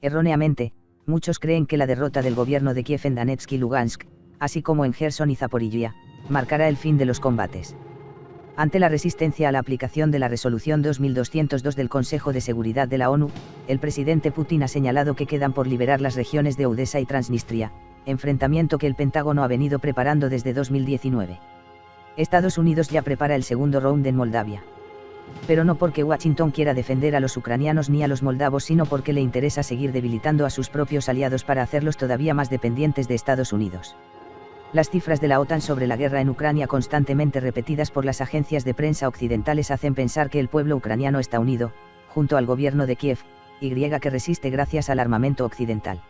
Erróneamente, muchos creen que la derrota del gobierno de Kiev en Donetsk y Lugansk, así como en Gerson y Zaporiyia, marcará el fin de los combates. Ante la resistencia a la aplicación de la Resolución 2202 del Consejo de Seguridad de la ONU, el presidente Putin ha señalado que quedan por liberar las regiones de Odesa y Transnistria, enfrentamiento que el Pentágono ha venido preparando desde 2019. Estados Unidos ya prepara el segundo round en Moldavia. Pero no porque Washington quiera defender a los ucranianos ni a los moldavos, sino porque le interesa seguir debilitando a sus propios aliados para hacerlos todavía más dependientes de Estados Unidos. Las cifras de la OTAN sobre la guerra en Ucrania, constantemente repetidas por las agencias de prensa occidentales, hacen pensar que el pueblo ucraniano está unido, junto al gobierno de Kiev, que resiste gracias al armamento occidental.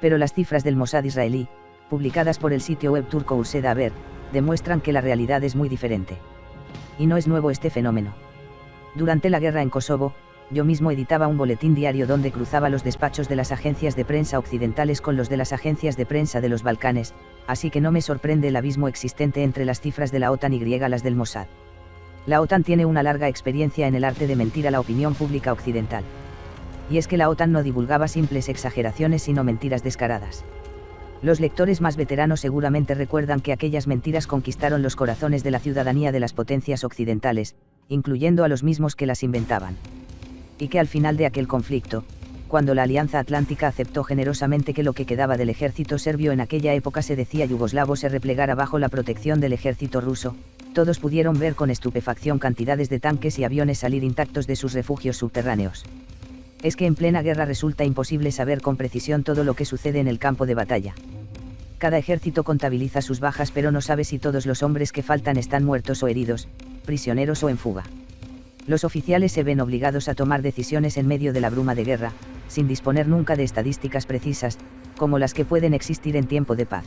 Pero las cifras del Mossad israelí, publicadas por el sitio web turco Urseda Haber, demuestran que la realidad es muy diferente. Y no es nuevo este fenómeno. Durante la guerra en Kosovo, yo mismo editaba un boletín diario donde cruzaba los despachos de las agencias de prensa occidentales con los de las agencias de prensa de los Balcanes, así que no me sorprende el abismo existente entre las cifras de la OTAN y las del Mossad. La OTAN tiene una larga experiencia en el arte de mentir a la opinión pública occidental. Y es que la OTAN no divulgaba simples exageraciones sino mentiras descaradas. Los lectores más veteranos seguramente recuerdan que aquellas mentiras conquistaron los corazones de la ciudadanía de las potencias occidentales, incluyendo a los mismos que las inventaban. Y que al final de aquel conflicto, cuando la Alianza Atlántica aceptó generosamente que lo que quedaba del ejército serbio, en aquella época se decía yugoslavo, se replegara bajo la protección del ejército ruso, todos pudieron ver con estupefacción cantidades de tanques y aviones salir intactos de sus refugios subterráneos. Es que en plena guerra resulta imposible saber con precisión todo lo que sucede en el campo de batalla. Cada ejército contabiliza sus bajas, pero no sabe si todos los hombres que faltan están muertos o heridos, prisioneros o en fuga. Los oficiales se ven obligados a tomar decisiones en medio de la bruma de guerra, sin disponer nunca de estadísticas precisas, como las que pueden existir en tiempo de paz.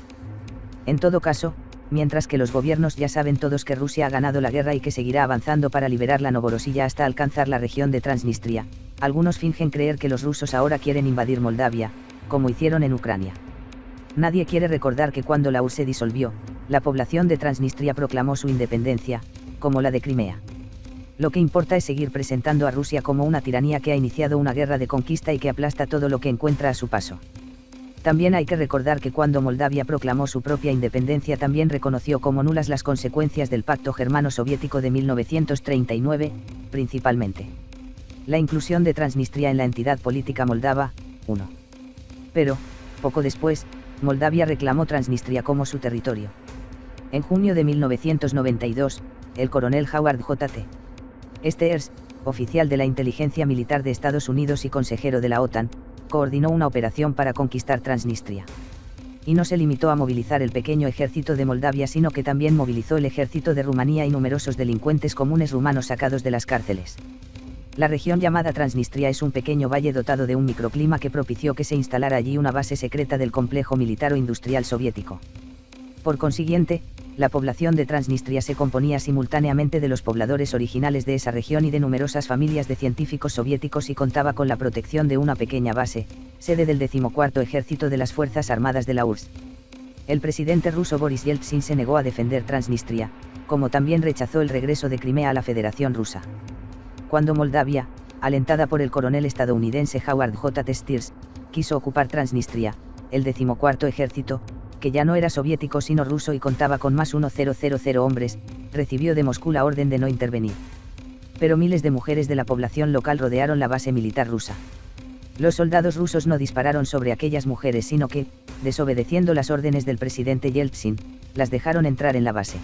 En todo caso, mientras que los gobiernos ya saben todos que Rusia ha ganado la guerra y que seguirá avanzando para liberar la Novorossiya hasta alcanzar la región de Transnistria, algunos fingen creer que los rusos ahora quieren invadir Moldavia, como hicieron en Ucrania. Nadie quiere recordar que cuando la URSS se disolvió, la población de Transnistria proclamó su independencia, como la de Crimea. Lo que importa es seguir presentando a Rusia como una tiranía que ha iniciado una guerra de conquista y que aplasta todo lo que encuentra a su paso. También hay que recordar que cuando Moldavia proclamó su propia independencia también reconoció como nulas las consecuencias del Pacto Germano-Soviético de 1939, principalmente la inclusión de Transnistria en la entidad política moldava, 1. Pero, poco después, Moldavia reclamó Transnistria como su territorio. En junio de 1992, el coronel Howard J.T. Sters, oficial de la inteligencia militar de Estados Unidos y consejero de la OTAN, coordinó una operación para conquistar Transnistria. Y no se limitó a movilizar el pequeño ejército de Moldavia, sino que también movilizó el ejército de Rumanía y numerosos delincuentes comunes rumanos sacados de las cárceles. La región llamada Transnistria es un pequeño valle dotado de un microclima que propició que se instalara allí una base secreta del complejo militar o industrial soviético. Por consiguiente, la población de Transnistria se componía simultáneamente de los pobladores originales de esa región y de numerosas familias de científicos soviéticos y contaba con la protección de una pequeña base, sede del 14º Ejército de las Fuerzas Armadas de la URSS. El presidente ruso Boris Yeltsin se negó a defender Transnistria, como también rechazó el regreso de Crimea a la Federación Rusa. Cuando Moldavia, alentada por el coronel estadounidense Howard J. Sters, quiso ocupar Transnistria, el 14º Ejército, que ya no era soviético sino ruso y contaba con más 1,000 hombres, recibió de Moscú la orden de no intervenir. Pero miles de mujeres de la población local rodearon la base militar rusa. Los soldados rusos no dispararon sobre aquellas mujeres, sino que, desobedeciendo las órdenes del presidente Yeltsin, las dejaron entrar en la base.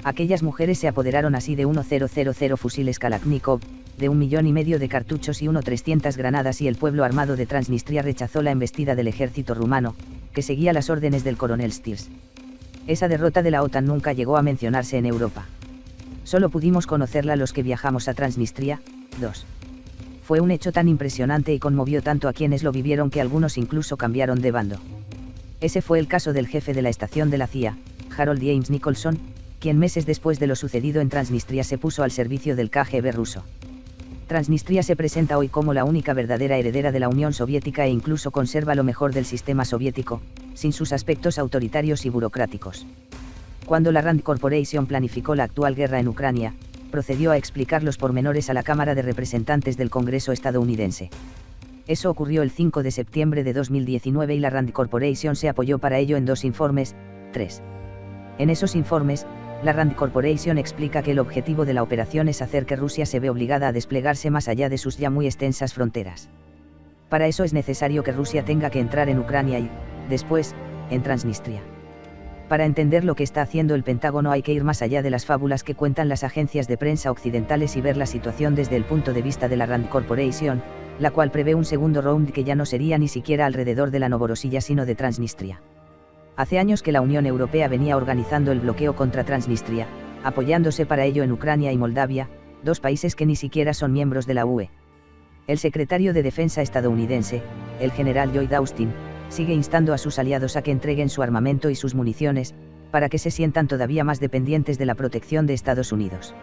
Aquellas mujeres se apoderaron así de 1,000 fusiles Kalashnikov, de 1,5 millones de cartuchos y 300 granadas, y el pueblo armado de Transnistria rechazó la embestida del ejército rumano, que seguía las órdenes del coronel Sters. Esa derrota de la OTAN nunca llegó a mencionarse en Europa. Solo pudimos conocerla los que viajamos a Transnistria. 2. Fue un hecho tan impresionante y conmovió tanto a quienes lo vivieron que algunos incluso cambiaron de bando. Ese fue el caso del jefe de la estación de la CIA, Harold James Nicholson, quien meses después de lo sucedido en Transnistria se puso al servicio del KGB ruso. Transnistria se presenta hoy como la única verdadera heredera de la Unión Soviética e incluso conserva lo mejor del sistema soviético, sin sus aspectos autoritarios y burocráticos. Cuando la Rand Corporation planificó la actual guerra en Ucrania, procedió a explicar los pormenores a la Cámara de Representantes del Congreso estadounidense. Eso ocurrió el 5 de septiembre de 2019 y la Rand Corporation se apoyó para ello en 2 informes, 3. En esos informes, la Rand Corporation explica que el objetivo de la operación es hacer que Rusia se vea obligada a desplegarse más allá de sus ya muy extensas fronteras. Para eso es necesario que Rusia tenga que entrar en Ucrania y, después, en Transnistria. Para entender lo que está haciendo el Pentágono hay que ir más allá de las fábulas que cuentan las agencias de prensa occidentales y ver la situación desde el punto de vista de la Rand Corporation, la cual prevé un segundo round que ya no sería ni siquiera alrededor de la Novorossiya sino de Transnistria. Hace años que la Unión Europea venía organizando el bloqueo contra Transnistria, apoyándose para ello en Ucrania y Moldavia, 2 países que ni siquiera son miembros de la UE. El secretario de Defensa estadounidense, el general Lloyd Austin, sigue instando a sus aliados a que entreguen su armamento y sus municiones, para que se sientan todavía más dependientes de la protección de Estados Unidos.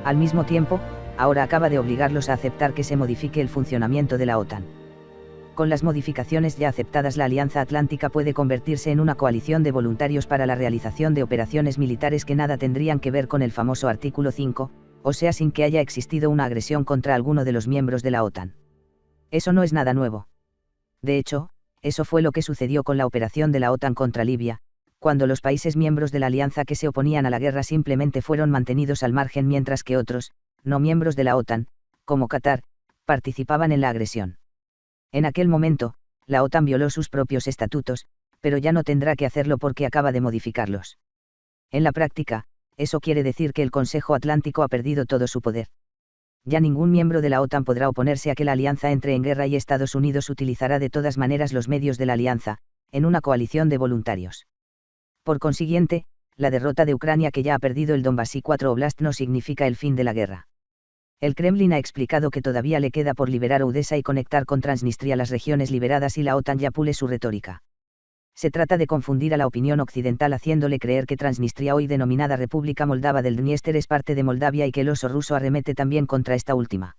Al mismo tiempo, ahora acaba de obligarlos a aceptar que se modifique el funcionamiento de la OTAN. Con las modificaciones ya aceptadas, la Alianza Atlántica puede convertirse en una coalición de voluntarios para la realización de operaciones militares que nada tendrían que ver con el famoso artículo 5, o sea, sin que haya existido una agresión contra alguno de los miembros de la OTAN. Eso no es nada nuevo. De hecho, eso fue lo que sucedió con la operación de la OTAN contra Libia, cuando los países miembros de la alianza que se oponían a la guerra simplemente fueron mantenidos al margen mientras que otros, no miembros de la OTAN, como Qatar, participaban en la agresión. En aquel momento, la OTAN violó sus propios estatutos, pero ya no tendrá que hacerlo porque acaba de modificarlos. En la práctica, eso quiere decir que el Consejo Atlántico ha perdido todo su poder. Ya ningún miembro de la OTAN podrá oponerse a que la alianza entre en guerra y Estados Unidos utilizará de todas maneras los medios de la alianza, en una coalición de voluntarios. Por consiguiente, la derrota de Ucrania, que ya ha perdido el Donbass y 4 Oblast, no significa el fin de la guerra. El Kremlin ha explicado que todavía le queda por liberar Odesa y conectar con Transnistria las regiones liberadas y la OTAN ya pule su retórica. Se trata de confundir a la opinión occidental haciéndole creer que Transnistria, hoy denominada República Moldava del Dniester, es parte de Moldavia y que el oso ruso arremete también contra esta última.